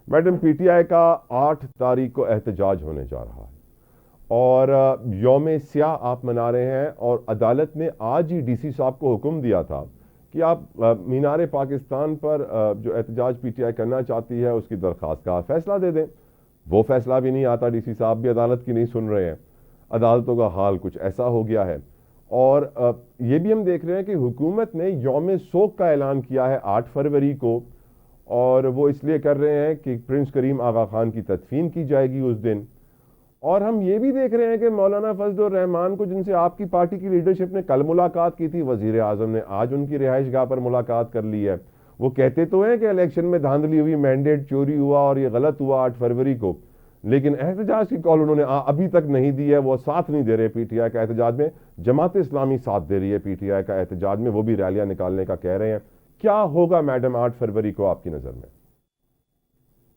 Madam P T I کا 8 تاریخ کو احتجاج ہونے جا رہا ہے اور یوم سیاہ آپ منا رہے ہیں، اور عدالت نے آج ہی ڈی سی صاحب کو حکم دیا تھا کہ آپ مینار پاکستان پر جو احتجاج پی ٹی آئی کرنا چاہتی ہے اس کی درخواست کا فیصلہ دے دیں۔ وہ فیصلہ بھی نہیں آتا، ڈی سی صاحب بھی عدالت کی نہیں سن رہے ہیں۔ عدالتوں کا حال کچھ ایسا ہو گیا ہے، اور یہ بھی ہم دیکھ رہے ہیں کہ حکومت نے یوم سوگ کا اعلان کیا ہے 8 فروری کو، اور وہ اس لیے کر رہے ہیں کہ پرنس کریم آغا خان کی تدفین کی جائے گی اس دن۔ اور ہم یہ بھی دیکھ رہے ہیں کہ مولانا فضل الرحمان کو، جن سے آپ کی پارٹی کی لیڈرشپ نے کل ملاقات کی تھی، وزیر اعظم نے آج ان کی رہائش گاہ پر ملاقات کر لی ہے۔ وہ کہتے تو ہیں کہ الیکشن میں دھاندلی ہوئی، مینڈیٹ چوری ہوا اور یہ غلط ہوا 8 فروری کو، لیکن احتجاج کی کال انہوں نے ابھی تک نہیں دی ہے۔ وہ ساتھ نہیں دے رہے پی ٹی آئی کا احتجاج میں۔ جماعت اسلامی ساتھ دے رہی ہے پی ٹی آئی کا احتجاج میں، وہ بھی ریلیاں نکالنے کا کہہ رہے ہیں۔ کیا ہوگا میڈم 8 فروری کو آپ کی نظر میں؟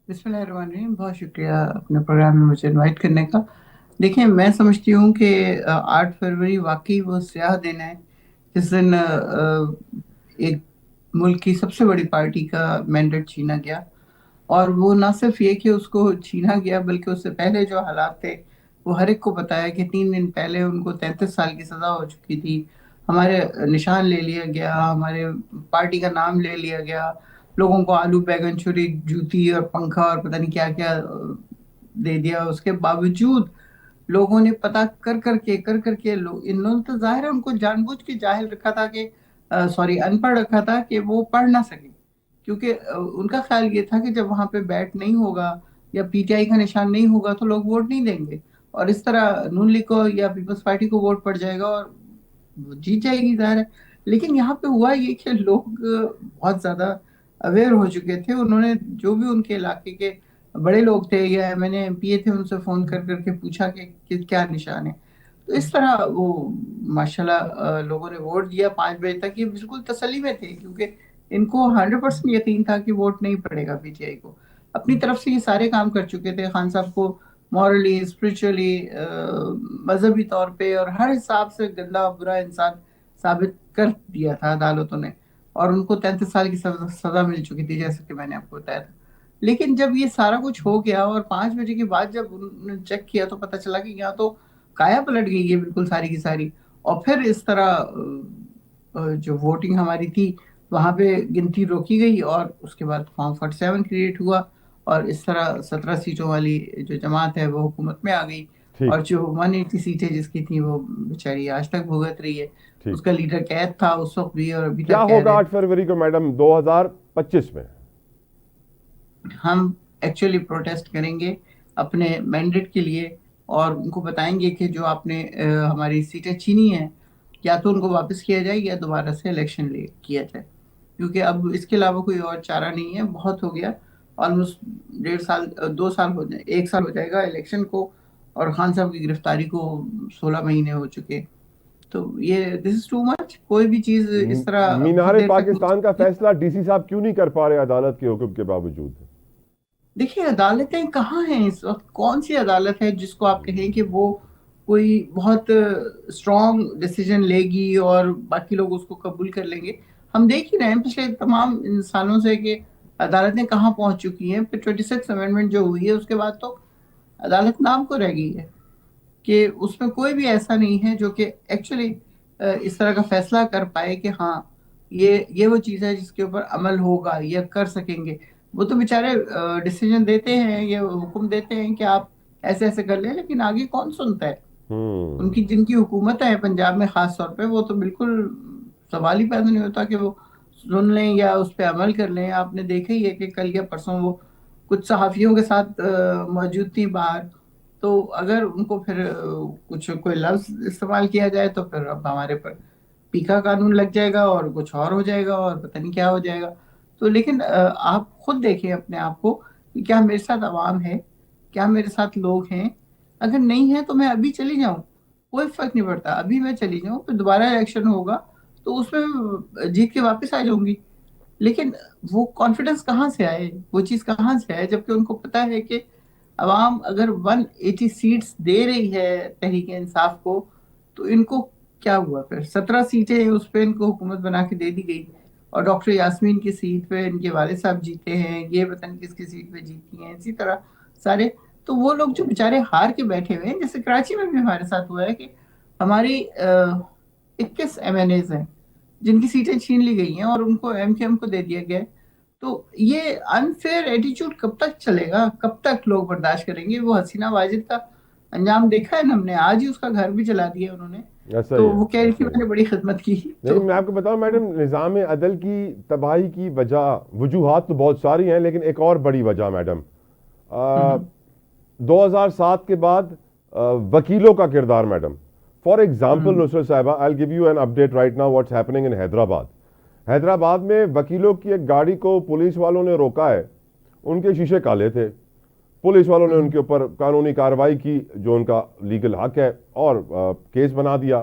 بسم اللہ الرحمن الرحیم، بہت شکریہ اپنے پروگرام میں مجھے انوائٹ کرنے کا۔ دیکھیں، میں سمجھتی ہوں کہ 8 فروری واقعی وہ سیاہ دن ہے جس دن ایک ملک کی سب سے بڑی پارٹی کا مینڈیٹ چھینا گیا، اور وہ نہ صرف یہ کہ اس کو چھینا گیا بلکہ اس سے پہلے جو حالات تھے وہ ہر ایک کو بتایا کہ 3 دن پہلے ان کو 33 سال کی سزا ہو چکی تھی، ہمارے نشان لے لیا گیا، ہمارے پارٹی کا نام لے لیا گیا، لوگوں کو آلو بیگن چھری جوتی اور پنکھا اور پتہ نہیں کیا کیا دے دیا۔ اس کے باوجود لوگوں نے پتا کر کر کے ان لوگوں نے تو ظاہر ہے ان کو جان بوجھ کے جاہل رکھا تھا کہ ان پڑھ رکھا تھا کہ وہ پڑھ نہ سکے، کیونکہ ان کا خیال یہ تھا کہ جب وہاں پہ بیٹ نہیں ہوگا یا پی ٹی آئی کا نشان نہیں ہوگا تو لوگ ووٹ نہیں دیں گے، اور اس طرح نون لیگ کو یا پیپلز پارٹی کو ووٹ پڑ جائے گا اور وہ جیت جائے گی، ظاہر ہے۔ لیکن یہاں پہ ہوا یہ کہ لوگ بہت زیادہ اویئر ہو چکے تھے، انہوں نے جو بھی ان کے علاقے کے بڑے لوگ تھے یا M N A M P A تھے ان سے فون کر کر کے پوچھا کہ کیا نشان ہے۔ تو اس طرح وہ ماشاءاللہ لوگوں نے ووٹ دیا 5 بجے تک، یہ بالکل تسلی میں تھے کیونکہ ان کو 100% یقین تھا کہ ووٹ نہیں پڑے گا پی ٹی آئی کو۔ اپنی طرف سے یہ سارے کام کر چکے تھے، خان صاحب کو مورلی، اسپرچولی، مذہبی طور پہ اور ہر حساب سے گندا برا انسان ثابت کر دیا تھا عدالتوں نے، اور ان کو 33 سال کی سزا مل چکی تھی جیسے کہ میں نے آپ کو بتایا تھا۔ لیکن جب یہ سارا کچھ ہو گیا اور 5 بجے کے بعد جب انہوں نے چیک کیا تو پتا چلا کہ یہاں تو کایا پلٹ گئی ہے بالکل ساری کی ساری، اور پھر اس طرح جو ووٹنگ ہماری تھی وہاں پہ گنتی روکی گئی، اور اس کے بعد فارم 47 کریٹ ہوا، اور اس طرح 17 سیٹوں والی جو جماعت ہے وہ حکومت میں آ گئی، ٹھیک اور جو 180 سیٹیں جس کی تھیں وہ بیچاری آج تک بھگت رہی ہے۔ ٹھیک۔ اس کا لیڈر قید تھا اس وقت بھی اور ابھی کیا تک قید ہوگا ہے۔ 8 فروری کو میڈم 2025 میں؟ ہم ایکچولی پروٹیسٹ کریں گے اپنے مینڈیٹ کے لیے، اور ان کو بتائیں گے کہ جو آپ نے ہماری سیٹیں چھینی ہیں یا تو ان کو واپس کیا جائے یا دوبارہ سے الیکشن کیا جائے، کیونکہ اب اس کے علاوہ کوئی اور چارہ نہیں ہے، بہت ہو گیا۔ آلموسٹ 1.5 سال 2 سال ہو جائے، 1 سال ہو جائے گا الیکشن کو، اور خان صاحب کی گرفتاری کو 16 مہینے ہو چکے۔ تو یہ دس از ٹو مچ، کوئی بھی چیز اس طرح بہت مینار دیر تک ہو پاکستان کا سکتی ہے۔ فیصلہ ڈی سی صاحب کیوں نہیں کر پا رہے عدالت کے حکم کے باوجود؟ دیکھیے عدالتیں کہاں ہیں اس وقت، کون سی عدالت ہے جس کو آپ کہیں کہ وہ کوئی بہت اسٹرانگ ڈیسیجن لے گی اور باقی لوگ اس کو قبول کر لیں گے؟ ہم دیکھ ہی رہے ہیں پچھلے تمام ان سالوں سے کہ عدالتیں کہاں پہنچ چکی ہیں۔ پھر 26 امینڈمنٹ جو ہوئی ہے اس کے بعد تو عدالت نام کو رہ گئی ہے، کہ اس میں کوئی بھی ایسا نہیں ہے جو کہ ایکچولی اس طرح کا فیصلہ کر پائے کہ ہاں یہ وہ چیز ہے جس کے اوپر عمل ہوگا یا کر سکیں گے۔ وہ تو بیچارے ڈیسیجن دیتے ہیں یا حکم دیتے ہیں کہ آپ ایسے ایسے کر لیں، لیکن آگے کون سنتا ہے؟ ان کی جن کی حکومت ہے پنجاب میں خاص طور پہ، وہ تو بالکل سوال ہی پیدا نہیں ہوتا کہ وہ سن لیں یا اس پہ عمل کر لیں۔ آپ نے دیکھا ہی ہے کہ کل یا پرسوں وہ کچھ صحافیوں کے ساتھ موجود تھی باہر، تو اگر ان کو پھر کچھ کوئی لفظ استعمال کیا جائے تو پھر اب ہمارے پر پیکا قانون لگ جائے گا اور کچھ اور ہو جائے گا اور پتہ نہیں کیا ہو جائے گا۔ تو لیکن آپ خود دیکھیں اپنے آپ کو کہ کیا میرے ساتھ عوام ہے، کیا میرے ساتھ لوگ ہیں؟ اگر نہیں ہے تو میں ابھی چلی جاؤں، کوئی فرق نہیں پڑتا، ابھی میں چلی جاؤں، پھر دوبارہ الیکشن ہوگا تو اس میں جیت کے واپس آ جاؤں گی۔ لیکن وہ کانفیڈنس کہاں سے آئے، وہ چیز کہاں سے آئے، جبکہ ان کو پتا ہے کہ عوام اگر 180 سیٹس دے رہی ہے تحریک انصاف کو تو ان کو کیا ہوا؟ پھر 17 سیٹیں اس پہ ان کو حکومت بنا کے دے دی گئی، اور ڈاکٹر یاسمین کی سیٹ پہ ان کے والد صاحب جیتے ہیں، یہ پتہ نہیں کس کی سیٹ پہ جیتی ہیں، اسی طرح سارے. تو وہ لوگ جو بےچارے ہار کے بیٹھے ہوئے ہیں، جیسے کراچی میں بھی ہمارے ساتھ ہوا ہے کہ ہماری 21 MNAs ہیں جن کی سیٹیں چھین لی گئی ہیں اور ان کو MKM کو دے دیا گیا ہے. تو یہ انفیئر ایٹیچیوڈ کب تک چلے گا، کب تک لوگ برداشت کریں گے؟ وہ حسینہ واجد کا انجام دیکھا ہے نا ہم نے، آج ہی اس کا گھر بھی جلا دیا انہوں نے. ایسا تو ہی ہے، وہ کہہ رہی تھی ایسا ہی میں ہے. نے بڑی خدمت کی. تو لیکن میں آپ کو بتاؤں میڈم، نظام عدل کی تباہی کی وجوہات تو بہت ساری ہیں، لیکن ایک اور بڑی وجہ میڈم، ہم، 2007 کے بعد وکیلوں کا کردار میڈم. فار ایگزامپل ہم، نصرت صاحبہ، I give you an update right now what's happening in Hyderabad. Hyderabad میں وکیلوں کی ایک گاڑی کو پولیس والوں نے روکا ہے. ان کے شیشے کالے تھے. پولیس والوں نے ان ہم، کے اوپر قانونی کارروائی کی جو ان کا لیگل حق ہے، اور کیس بنا دیا.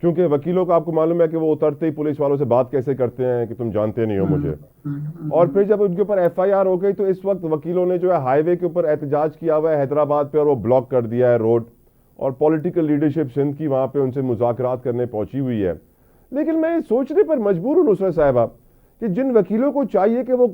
کیونکہ وکیلوں کا آپ کو معلوم ہے کہ وہ اترتے ہی پولیس والوں سے بات کیسے کرتے ہیں کہ تم جانتے نہیں ہو ہم، مجھے. اور ہم، پھر جب ان کے اوپر FIR ہو گئی تو اس وقت وکیلوں نے جو ہے ہائی وے کے اوپر احتجاج کیا ہوا ہے حیدرآباد پہ، اور وہ بلاک کر دیا ہے روڈ. اور پولیٹیکل لیڈرشپ سندھ کی وہاں پہ ان سے مذاکرات کرنے پہنچی ہوئی ہے. لیکن میں سوچنے پر مجبور ہوں نصرت صاحبہ کہ جن وکیلوں کو چاہیے کہ وہ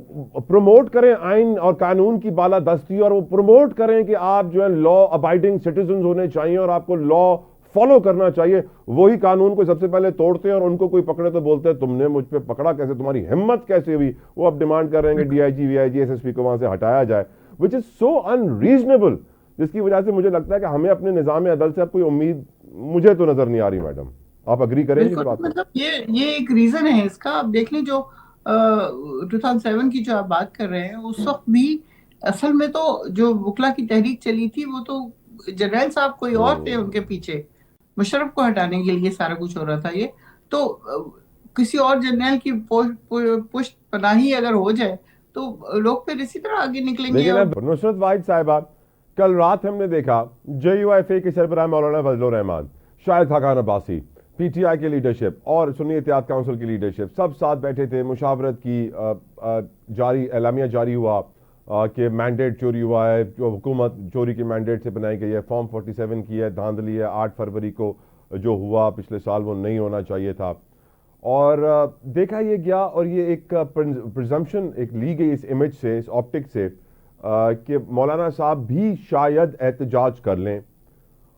پروموٹ کریں آئین اور قانون کی بالادستی، اور وہ پروموٹ کریں کہ آپ جو ہے لا ابائڈنگ سٹیزنز ہونے چاہیے اور آپ کو لا فالو کرنا چاہیے، وہی قانون کو سب سے پہلے توڑتے ہیں اور ان کو کوئی پکڑے تو بولتے ہیں تم نے مجھ پہ پکڑا کیسے، تمہاری ہمت کیسے ہوئی. وہ اب ڈیمانڈ کر رہے ہیں کہ DIG VIG SSP کو وہاں سے ہٹایا جائے، وچ از سو انریزنیبل. جس کی وجہ سے مجھے لگتا ہے کہ ہمیں اپنے نظام عدل سے اب کوئی امید مجھے تو نظر نہیں آ رہی. میڈم آپ اگری کریں گے اس بالکل. بات سے؟ مطلب یہ ایک ریزن ہے اس کا. آپ دیکھ لیں جو 2007 کی جو آپ بات کر رہے ہیں، اس وقت بھی اصل میں تو جو وکلا کی تحریک چلی تھی وہ تو جرنیل صاحب کوئی اور تھے ان کے پیچھے، مشرف کو ہٹانے کے لیے سارا کچھ ہو رہا تھا. یہ تو کسی اور جرنیل کی پشت پناہی اگر ہو جائے تو لوگ پھر اسی طرح آگے نکلیں گے. لیکن اور اب نصرت واحد صاحبہ، کل رات ہم نے دیکھا JUIFA کے سربراہ مولانا فضل الرحمان، شاہد خاقان عباسی، PTI کی لیڈرشپ اور سنی اتحاد کونسل کی لیڈرشپ سب ساتھ بیٹھے تھے. مشاورت کی اعلامیہ جاری ہوا کہ مینڈیٹ چوری ہوا ہے، جو حکومت چوری کے مینڈیٹ سے بنائی گئی ہے. فارم 47 کی ہے، دھاندلی ہے. 8 فروری کو جو ہوا پچھلے سال وہ نہیں ہونا چاہیے تھا. اور دیکھا یہ گیا، اور یہ ایک پرزمپشن ایک لی گئی اس امیج سے، اس آپٹک سے، کہ مولانا صاحب بھی شاید احتجاج کر لیں.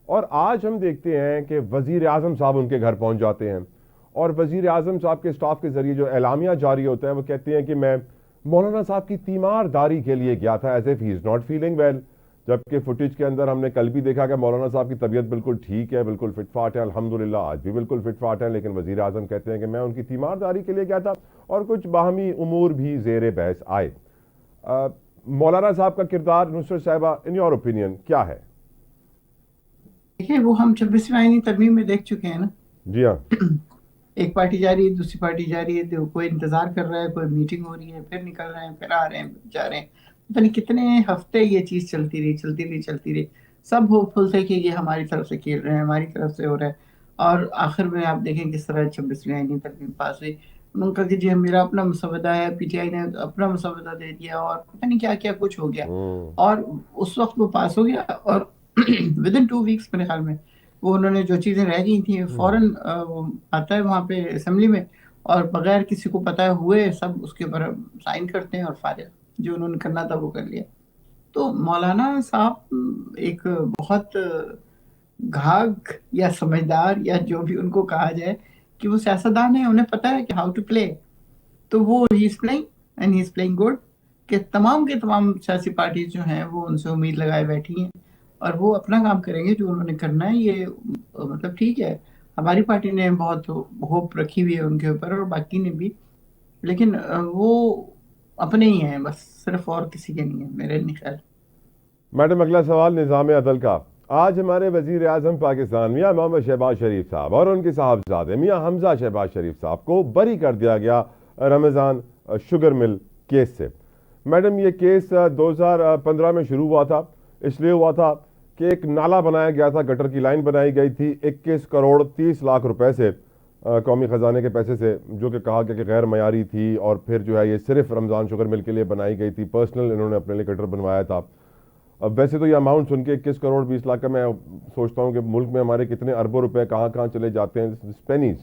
اور آج ہم دیکھتے ہیں کہ وزیر اعظم صاحب ان کے گھر پہنچ جاتے ہیں، اور وزیر اعظم صاحب کے سٹاف کے ذریعے جو اعلامیہ جاری ہوتا ہے وہ کہتے ہیں کہ میں مولانا صاحب کی تیمار داری کے لیے گیا تھا، as if he is not feeling well. جبکہ فوٹیج کے اندر ہم نے کل بھی دیکھا کہ مولانا صاحب کی طبیعت بالکل ٹھیک ہے، بالکل فٹ فاٹ ہے، الحمدللہ آج بھی بالکل فٹ فاٹ ہے. لیکن وزیر اعظم کہتے ہیں کہ میں ان کی تیمار داری کے لیے گیا تھا، اور کچھ باہمی امور بھی زیر بحث آئے. مولانا صاحب کا کردار نصرت صاحبہ ان یور اوپینین کیا ہے؟ دیکھیں وہ ہم 26ویں آئینی ترمیم میں دیکھ چکے ہیں نا. جی ہاں. ایک پارٹی جا رہی ہے، دوسری پارٹی جا رہی ہے، تو کوئی انتظار کر رہا ہے، کوئی میٹنگ ہو رہی ہے، پھر نکل رہے ہیں، پھر آ رہے ہیں، جا رہے ہیں. پتہ نہیں کتنے ہفتے یہ چیز چلتی رہی چلتی رہی چلتی رہی. سب ہوپ فل تھے کہ یہ ہماری طرف سے کھیل رہے ہیں، ہماری طرف سے ہو رہا ہے. اور آخر میں آپ دیکھیں کس طرح 26ویں آئینی ترمیم پاس ہوئی. انہوں نے کہا کہ جی میرا اپنا مسودہ ہے، PTI نے اپنا مسودہ دے دیا، اور پتہ نہیں کیا کیا کچھ ہو گیا. اور اس وقت وہ پاس ہو گیا، اور ود ان 2 ویکس میرے خیال میں وہ انہوں نے جو چیزیں رہ گئی تھیں فوراً وہ آتا ہے وہاں پہ اسمبلی میں، اور بغیر کسی کو پتہ ہوئے سب اس کے اوپر سائن کرتے ہیں، اور فارغ جو انہوں نے کرنا تھا وہ کر لیا. تو مولانا صاحب ایک بہت گھاگ یا سمجھدار یا جو بھی ان کو کہا جائے کہ وہ سیاستدان ہیں، انہیں پتہ ہے کہ ہاؤ ٹو پلے. تو وہ he is playing and he is playing good, کہ تمام کے تمام سیاسی پارٹیز جو ہیں وہ ان سے امید لگائے بیٹھی ہیں، اور وہ اپنا کام کریں گے جو انہوں نے کرنا ہے. یہ مطلب ٹھیک ہے، ہماری پارٹی نے بہت ہوپ رکھی ہوئی ہے ان کے اوپر، اور باقی نے بھی، لیکن وہ اپنے ہی ہیں بس، صرف اور کسی کے نہیں ہیں میرے نہیں خیال. میڈم اگلا سوال نظام عدل کا. آج ہمارے وزیر اعظم پاکستان میاں محمد شہباز شریف صاحب اور ان کے صاحبزادے میاں حمزہ شہباز شریف صاحب کو بری کر دیا گیا رمضان شوگر مل کیس سے. میڈم یہ کیس 2015 میں شروع ہوا تھا. اس لیے ہوا تھا کہ ایک نالا بنایا گیا تھا، گٹر کی لائن بنائی گئی تھی 21 کروڑ 30 لاکھ روپے سے، قومی خزانے کے پیسے سے، جو کہ کہا گیا کہ غیر معیاری تھی. اور پھر جو ہے یہ صرف رمضان شوگر مل کے لیے بنائی گئی تھی، پرسنل انہوں نے اپنے لیے گٹر بنوایا تھا. اب ویسے تو یہ اماؤنٹ سن کے 21 کروڑ 20 لاکھ کا میں سوچتا ہوں کہ ملک میں ہمارے کتنے اربوں روپے کہاں کہاں چلے جاتے ہیں، پینیز.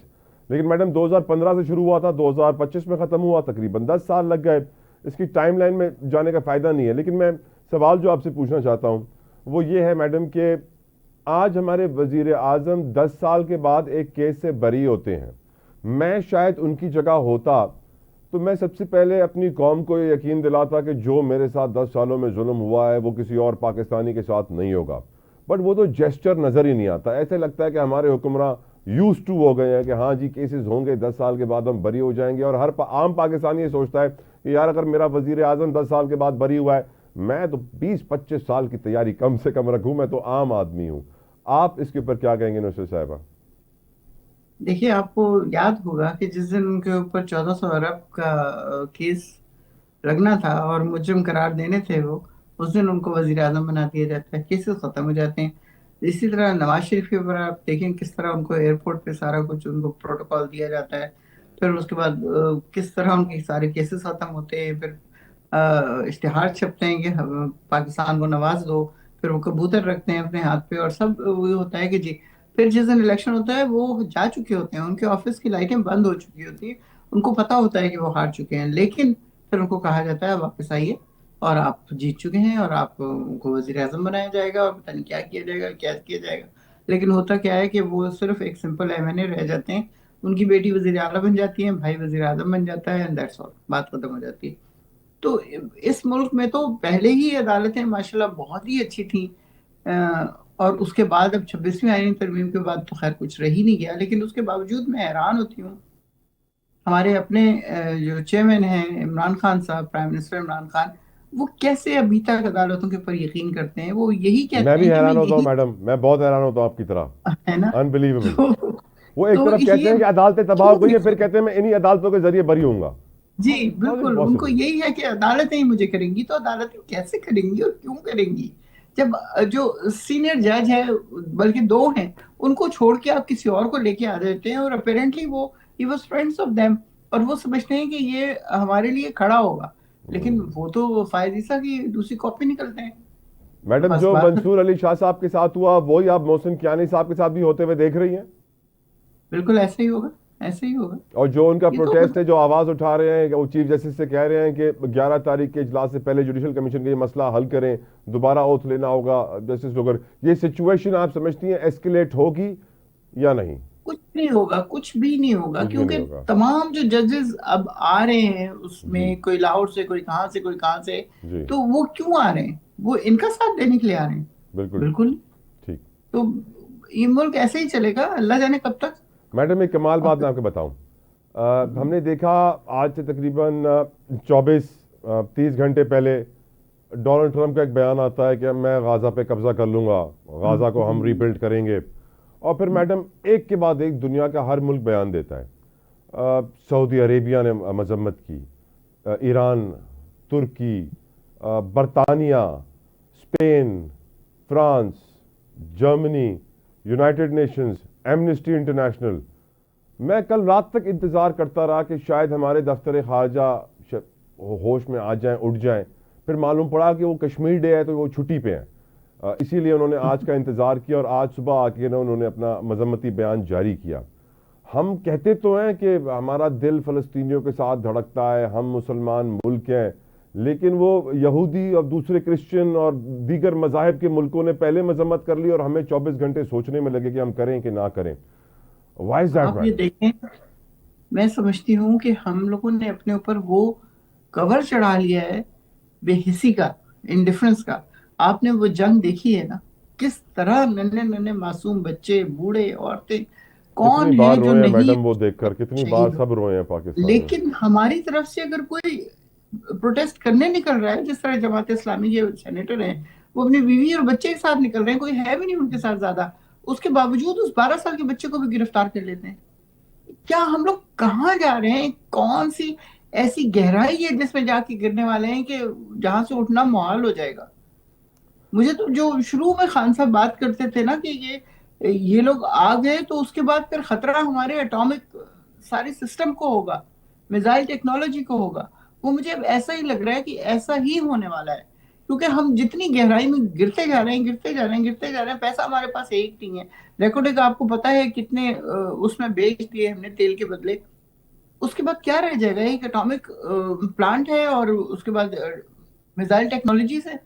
لیکن میڈم 2015 سے شروع ہوا تھا، 2025 میں ختم ہوا، تقریباً 10 سال لگ گئے. اس کی ٹائم لائن میں جانے کا فائدہ نہیں ہے. لیکن میں سوال جو آپ سے پوچھنا چاہتا ہوں وہ یہ ہے میڈم کہ آج ہمارے وزیر اعظم 10 سال کے بعد ایک کیس سے بری ہوتے ہیں. میں شاید ان کی جگہ ہوتا تو میں سب سے پہلے اپنی قوم کو یہ یقین دلاتا کہ جو میرے ساتھ 10 سالوں میں ظلم ہوا ہے وہ کسی اور پاکستانی کے ساتھ نہیں ہوگا. بٹ وہ تو جیسچر نظر ہی نہیں آتا. ایسے لگتا ہے کہ ہمارے حکمراں یوز ٹو ہو گئے ہیں کہ ہاں جی کیسز ہوں گے، 10 سال کے بعد ہم بری ہو جائیں گے. اور ہر عام پاکستانی یہ سوچتا ہے کہ یار اگر میرا وزیر اعظم 10 سال کے بعد بری ہوا ہے، میں تو 20-25 سال کی تیاری کم سے کم رکھوں، میں تو عام آدمی ہوں. آپ اس کے اوپر کیا کہیں گے نصرت صاحبہ؟ دیکھیے، آپ کو یاد ہوگا کہ جس دن ان کے اوپر 1400 ارب کا کیس لگنا تھا اور مجرم قرار دینے تھے وہ، اس دن ان کو وزیر اعظم بنا دیا جاتا ہے، کیسز ختم ہو جاتے ہیں. اسی طرح نواز شریف کے اوپر آپ دیکھیں کس طرح ان کو ایئرپورٹ پہ سارا کچھ ان کو پروٹوکال دیا جاتا ہے، پھر اس کے بعد کس طرح ان کے سارے کیسز ختم ہوتے ہیں. پھر اشتہار چھپتے ہیں کہ پاکستان کو نواز دو، پھر وہ کبوتر رکھتے ہیں اپنے ہاتھ پہ، اور سب وہ ہوتا ہے کہ جی. پھر جس دن الیکشن ہوتا ہے وہ جا چکے ہوتے ہیں، ان کے آفس کی لائٹیں بند ہو چکی ہوتی ہیں، ان کو پتا ہوتا ہے کہ وہ ہار چکے ہیں، لیکن پھر ان کو کہا جاتا ہے واپس آئیے اور آپ جیت چکے ہیں اور آپ کو وزیر اعظم بنایا جائے گا اور پتہ نہیں کیا کیا جائے گا، کیا کیا جائے گا. لیکن ہوتا کیا ہے کہ وہ صرف ایک سمپل ایم این اے رہ جاتے ہیں. ان کی بیٹی وزیر اعلیٰ بن جاتی ہے، بھائی وزیر اعظم بن جاتا ہے، دیٹس آل، بات ختم ہو جاتی ہے. تو اس ملک میں تو پہلے ہی عدالتیں ماشاءاللہ بہت ہی اچھی تھیں، اور اس کے بعد اب 26ویں آئینی ترمیم کے بعد تو خیر کچھ رہ ہی نہیں گیا. لیکن اس کے باوجود میں حیران ہوتی ہوں، ہمارے اپنے جو چیئرمین ہیں عمران خان صاحب، پرائم منسٹر عمران خان، وہ کیسے ابھی تک عدالتوں کے اوپر یقین کرتے ہیں. وہ یہی میں کہتے ہیں بھی کہ میں حیران ہوتا ہوں یہی، میڈم، میں بہت حیران ہوتا ہوں آپ کی طرح. ہے نا. انبلیویبل. تو وہ ایک تو طرف کہتے یہ ہیں کہ عدالتیں تباہ کیوں ہو گئی ہیں، نہیں پھر ہوتا؟ کہتے ہیں میں انہی عدالتوں کے ذریعے بری ہوں گا. جی ہاؤ از اٹ بالکل، ان کو پاسبل؟ یہی ہے کہ عدالتیں ہی مجھے کریں گی. تو عدالتیں کیسے کریں گی اور کیوں کریں گی جب جو سینئر جج ہے، بلکہ دو ہیں، ان کو چھوڑ کے آپ کسی اور کو لے کے آ جاتے ہیں، اور اپیرنٹلی وہ he was friends of them, اور وہ سمجھتے ہیں کہ یہ ہمارے لیے کھڑا ہوگا. لیکن وہ تو فائز عیسیٰ کی دوسری کاپی نکلتے ہیں. تو میڈم بس جو بات منصور علی شاہ صاحب کے ساتھ ہوا وہی آپ محسن کیانی صاحب کے ساتھ بھی ہوتے ہوئے دیکھ رہی ہیں. بالکل ایسے ہی ہوگا، ایسے ہی ہوگا. اور جو ان کا یہ تو پروٹیسٹ ہے، جو آواز اٹھا رہے ہیں کہ وہ چیف جسٹس سے کہہ رہے ہیں کہ 11 تاریخ کے اجلاس سے پہلے جوڈیشل کمیشن کا یہ مسئلہ حل کریں، دوبارہ اوتھ لینا ہوگا جسٹس لوگر. یہ سچویشن آپ سمجھتی ہیں ایسکیلیٹ ہوگی یا نہیں؟ کچھ نہیں ہوگا، کچھ بھی نہیں ہوگا، کچھ بھی نہیں کیونکہ ہوگا. تمام جو ججز اب آ رہے ہیں اس جی میں، کوئی لاہور سے، کوئی کہاں سے، کوئی کہاں سے، جی تو وہ کیوں آ رہے ہیں؟ وہ ان کا ساتھ دینے کے لیے آ رہے ہیں. بالکل بالکل. ٹھیک. تو یہ ملک ایسے ہی چلے گا، اللہ جانے کب تک. میڈم ایک کمال اور بات میں آپ کو بتاؤں. ہم نے دیکھا آج سے تقریباً 24-30 گھنٹے پہلے ڈونلڈ ٹرمپ کا ایک بیان آتا ہے کہ میں غازہ پہ قبضہ کر لوں گا، غازہ کو ہم ری بلڈ کریں گے. اور پھر میڈم ایک کے بعد ایک دنیا کا ہر ملک بیان دیتا ہے. سعودی عربیہ نے مذمت کی، ایران، ترکی، برطانیہ، Spain, France, Germany, United Nations, Amnesty International. میں کل رات تک انتظار کرتا رہا کہ شاید ہمارے دفتر خارجہ ہوش میں آ جائیں، اٹھ جائیں. پھر معلوم پڑا کہ وہ کشمیر ڈے ہے تو وہ چھٹی پہ ہیں. اسی لیے انہوں نے آج کا انتظار کیا اور آج صبح آ کے انہوں نے اپنا مذمتی بیان جاری کیا. ہم کہتے تو ہیں کہ ہمارا دل فلسطینیوں کے ساتھ دھڑکتا ہے، ہم مسلمان ملک ہیں، لیکن وہ یہودی اور دوسرے کرسچن اور دیگر مذاہب کے ملکوں نے پہلے مذمت کر لی اور ہمیں 24 گھنٹے سوچنے میں لگے کہ ہم کریں کہ نہ کریں. وائی از دیٹ آپ یہ میڈم؟ دیکھیں، میں سمجھتی ہوں کہ ہم لوگوں نے اپنے اوپر وہ کور چڑھا لیا ہے بے حسی کا، انڈیفرنس کا. آپ نے وہ جنگ دیکھی ہے نا، کس طرح ننھے ننھے معصوم بچے، بوڑھے، عورتیں، کتنی کون ہیں بار جو روئے ہیں نہیں میڈم وہ دیکھ کر، کتنی بار شہید ہو. سب روئے ہیں پاکستان میں. لیکن ہماری طرف سے اگر کوئی پروٹیسٹ کرنے نکل رہا ہے، جس طرح جماعت اسلامی کے سینیٹر ہیں، وہ اپنی بیوی اور بچے کے ساتھ نکل رہے ہیں، کوئی ہے بھی نہیں ان کے ساتھ زیادہ، اس کے باوجود اس 12 سال کے بچے کو بھی گرفتار کر لیتے ہیں. کیا ہم لوگ کہاں جا رہے ہیں؟ کون سی ایسی گہرائی ہے جس میں جا کے گرنے والے ہیں کہ جہاں سے اٹھنا محال ہو جائے گا؟ مجھے تو جو شروع میں خان صاحب بات کرتے تھے نا کہ یہ لوگ آ گئے تو اس کے بعد پھر خطرہ ہمارے اٹامک سارے سسٹم کو ہوگا، میزائل ٹیکنالوجی کو ہوگا، وہ مجھے اب ایسا ہی لگ رہا ہے کہ ایسا ہی ہونے والا ہے. کیونکہ ہم جتنی گہرائی میں گرتے جا رہے ہیں، گرتے جا رہے ہیں، گرتے جا رہے ہیں، پیسہ ہمارے پاس ایک نہیں ہے۔ ریکارڈنگ آپ کو پتا ہے کتنے اس میں بیچ دیے ہم نے تیل کے بدلے، اس کے بعد کیا رہ جائے گا؟ ایک اٹامک پلانٹ ہے اور اس کے بعد میزائل ٹیکنالوجیز ہے۔